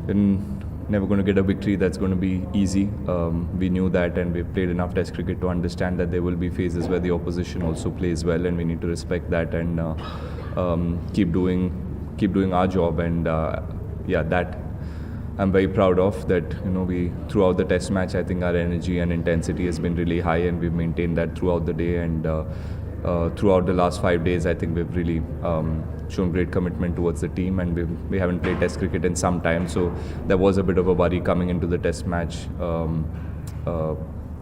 never going to get a victory that's going to be easy. We knew that, and we played enough Test cricket to understand that there will be phases where the opposition also plays well, and we need to respect that and keep doing our job. And that I'm very proud of. That we throughout the Test match, I think our energy and intensity has been really high, and we've maintained that throughout the day. And throughout the last 5 days, I think we've really shown great commitment towards the team, and we haven't played Test cricket in some time, so there was a bit of a worry coming into the Test match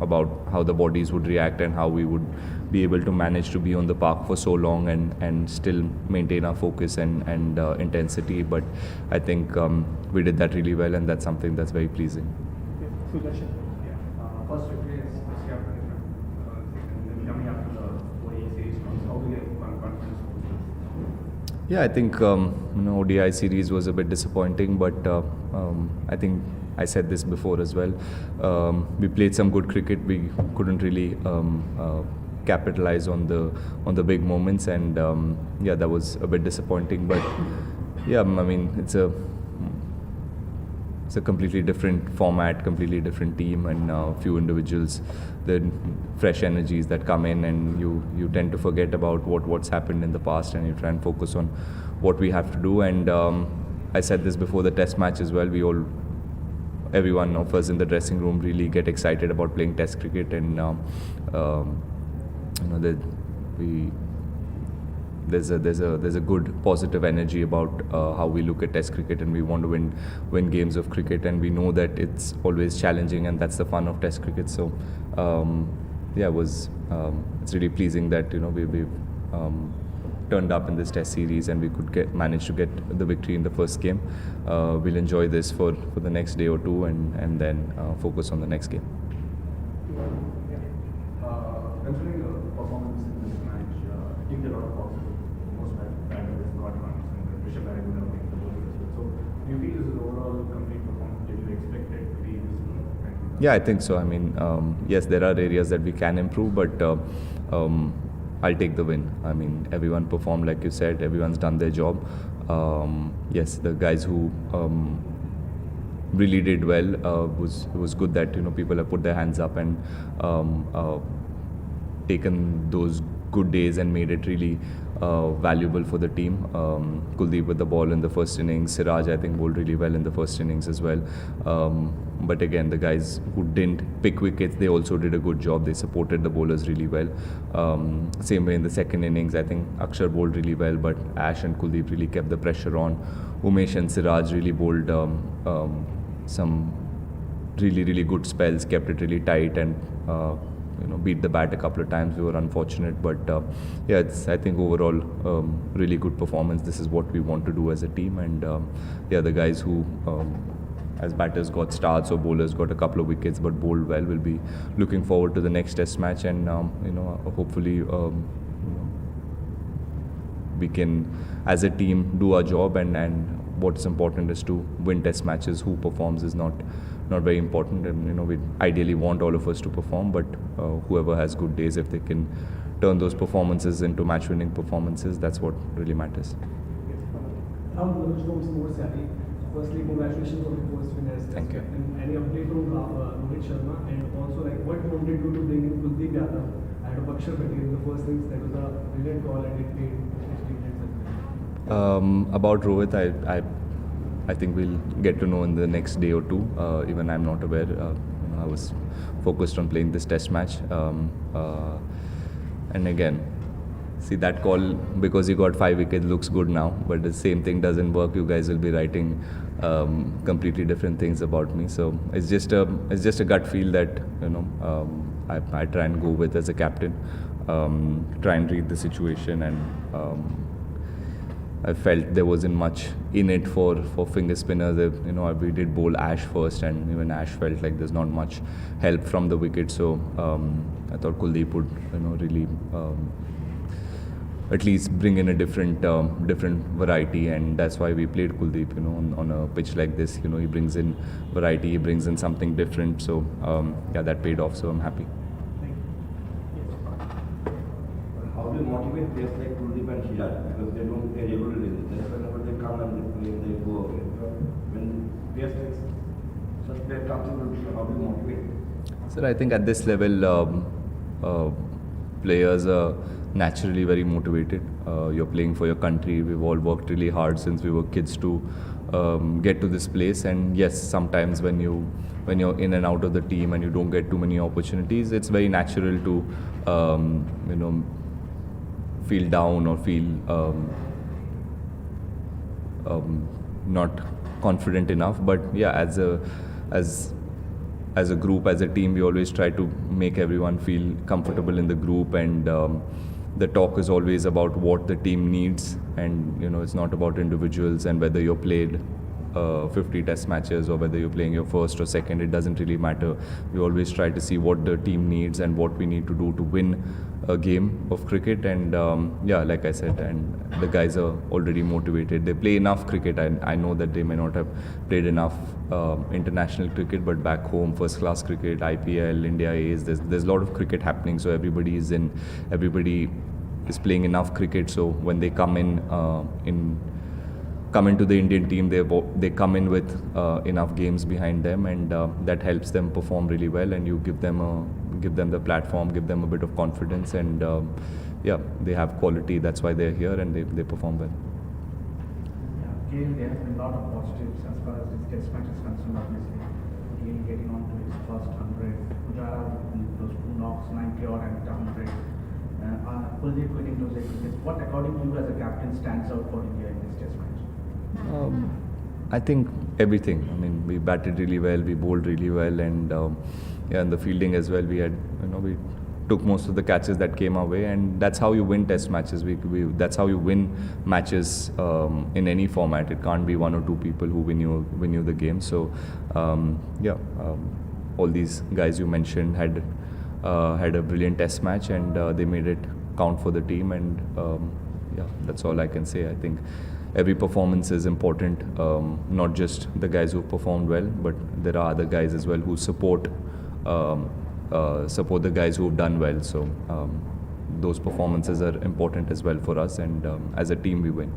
about how the bodies would react and how we would be able to manage to be on the park for so long and still maintain our focus and intensity. But I think we did that really well, and that's something that's very pleasing. Sudarshan. First victory is captain, and then coming after the ODI series, how do you get confidence? Yeah, I think ODI series was a bit disappointing, but I think I said this before as well. We played some good cricket. We couldn't really capitalize on the big moments, and that was a bit disappointing. But yeah, I mean it's a completely different format, completely different team, and few individuals, the fresh energies that come in, and you tend to forget about what's happened in the past, and you try and focus on what we have to do. And I said this before the Test match as well. Every one of us in the dressing room really get excited about playing Test cricket, and there's a good positive energy about how we look at Test cricket, and we want to win games of cricket, and we know that it's always challenging, and that's the fun of Test cricket. So it's really pleasing that we've turned up in this Test series, and we could manage to get the victory in the first game. We'll enjoy this for the next day or two, and then focus on the next game. Considering the performance in this match, I think there are a lot of positives. Most batters got runs, and Rishabh Parry would have taken the bowling as well. So, do you feel this is overall complete performance? Did you expect it to be this good? Yeah, I think so. I mean, yes, there are areas that we can improve, but I'll take the win. I mean, everyone performed like you said. Everyone's done their job. Yes, the guys who really did well. It was good that people have put their hands up and taken those good days and made it really valuable for the team. Kuldeep with the ball in the first innings. Siraj, I think, bowled really well in the first innings as well. But again, the guys who didn't pick wickets, they also did a good job. They supported the bowlers really well. Same way in the second innings, I think Akshar bowled really well, but Ash and Kuldeep really kept the pressure on. Umesh and Siraj really bowled some really good spells, kept it really tight, and beat the bat a couple of times. We were unfortunate, but it's, I think, overall really good performance. This is what we want to do as a team, and the guys who as batters got starts or bowlers got a couple of wickets but bowled well will be looking forward to the next Test match, and hopefully we can as a team do our job, and what's important is to win Test matches. Who performs is not very important, and we ideally want all of us to perform, but whoever has good days, if they can turn those performances into match-winning performances, that's what really matters. Firstly, congratulations on the first win as Thank you. captain. Any update on Rohit Sharma, and also what wanted you to bring in Kuldeep Yadav and Akshar Patel in the first innings? That was a brilliant call, and it paid dividends. About Rohit, I think we'll get to know in the next day or two. Even I'm not aware. I was focused on playing this Test match, and again, see, that call, because you got 5 wickets, looks good now, but the same thing doesn't work. You guys will be writing completely different things about me. So it's just a gut feel that I try and go with as a captain. Try and read the situation, and I felt there wasn't much in it for finger spinners. We did bowl Ash first, and even Ash felt like there's not much help from the wicket. So I thought Kuldeep would really at least bring in a different variety, and that's why we played Kuldeep. On a pitch like this, he brings in variety, he brings in something different. So that paid off. So I'm happy. How do you motivate players like Kuldeep and Siraj, because they don't play regularly? Just whenever they come and they play, they go away. When players like such player comes in, how do you motivate? Sir, I think at this level, players are naturally very motivated. You're playing for your country. We've all worked really hard since we were kids to get to this place. And yes, sometimes when you're in and out of the team and you don't get too many opportunities, it's very natural to feel down or feel not confident enough. But yeah, as a group, as a team, we always try to make everyone feel comfortable in the group, and the talk is always about what the team needs, and it's not about individuals, and whether you're played 50 test matches or whether you're playing your first or second, it doesn't really matter. We always try to see what the team needs and what we need to do to win a game of cricket. And yeah, like I said, and the guys are already motivated. They play enough cricket. I know that they may not have played enough international cricket, but back home, first class cricket, IPL, India A's, there's a lot of cricket happening, so everybody is playing enough cricket. So when they come into the Indian team, they come in with enough games behind them, and that helps them perform really well. And you give them the platform, give them a bit of confidence, and yeah, they have quality. That's why they're here, and they perform well. Yeah, Gail, there has been a lot of positives as far as this test match is concerned. Obviously, Gail getting on to his first 100, Pujara with those 2 knocks, 90 odd and 100. Kuldeep getting those exits. What, according to you as a captain, stands out for India in this test match? I think everything. I mean, we batted really well, we bowled really well, and yeah, and the fielding as well. We took most of the catches that came our way, and that's how you win test matches. That's how you win matches in any format. It can't be 1 or 2 people who win you the game. So yeah, all these guys you mentioned had a brilliant test match, and they made it count for the team. And yeah, that's all I can say. I think every performance is important, not just the guys who performed well, but there are other guys as well who support the guys who have done well. So those performances are important as well for us, and as a team we win.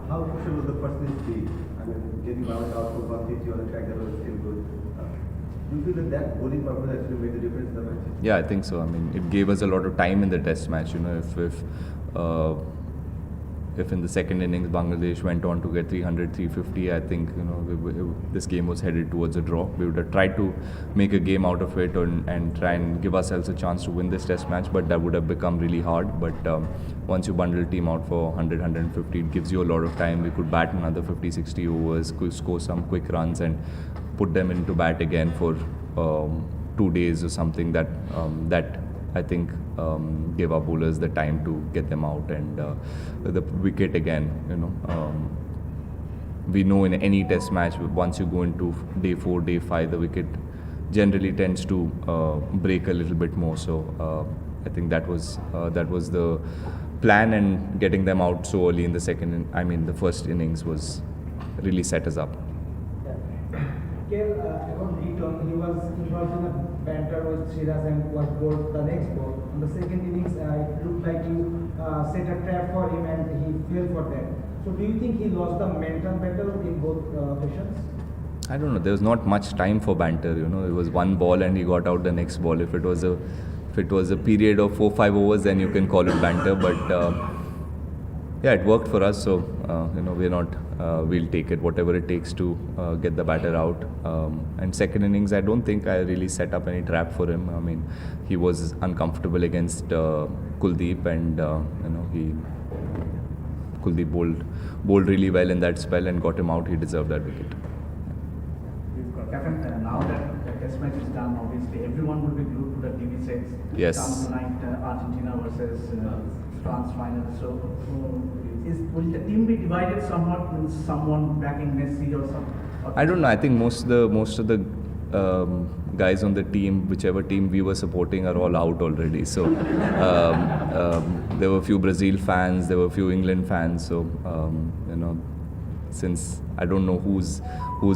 How crucial was the first speed? I mean, getting bounced out for 150 on a track that was still good. Do you feel that bowling purpose actually made the difference in the match? Yeah, I think so. I mean, it gave us a lot of time in the test match. If in the second innings Bangladesh went on to get 300, 350, I think this game was headed towards a draw. We would have tried to make a game out of it and try and give ourselves a chance to win this test match, but that would have become really hard. But once you bundle team out for 100, 150, it gives you a lot of time. We could bat another 50, 60 overs, score some quick runs, and put them into bat again for 2 days or something. That I think gave our bowlers the time to get them out. And the wicket again, we know in any test match, once you go into day 4, day 5, the wicket generally tends to break a little bit more. So I think that was the plan, and getting them out so early in the first innings was really set us up. Upon return, he was involved in a banter with Siraj and was bowled the next ball. In the second innings, it looked like you set a trap for him and he fell for that. So do you think he lost the mental battle in both sessions? I don't know. There was not much time for banter. It was one ball and he got out the next ball. If it was a period of 4-5 overs, then you can call it banter. But yeah, it worked for us. So we'll take it, whatever it takes to get the batter out. And second innings, I don't think I really set up any trap for him. I mean, he was uncomfortable against Kuldeep, and Kuldeep bowled really well in that spell and got him out. He deserved that wicket. Captain, now that the test match is done, obviously everyone will be glued to the TV sets. Yes. Come tonight, Argentina versus France final. So, will the team be divided somewhat? Will someone backing Messi or some? I don't know. I think most of the guys on the team, whichever team we were supporting, are all out already. So there were a few Brazil fans, there were a few England fans. So since I don't know who's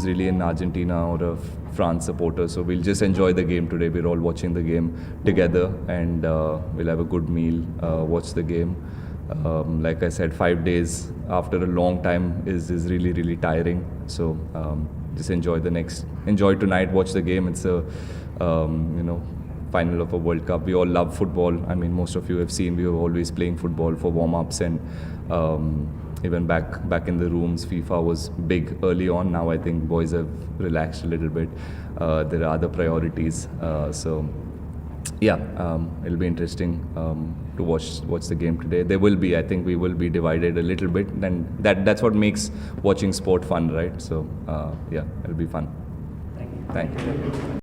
really an Argentina or a France supporter, so we'll just enjoy the game today. We're all watching the game together, and we'll have a good meal, watch the game. Like I said, 5 days after a long time is really tiring. So just enjoy tonight, watch the game. It's a final of a World Cup. We all love football. I mean, most of you have seen we were always playing football for warm-ups and even back in the rooms. FIFA was big early on. Now I think boys have relaxed a little bit. There are other priorities. So yeah, it'll be interesting to watch the game today. I think we will be divided a little bit, and that's what makes watching sport fun, right? So yeah, it'll be fun. Thank you.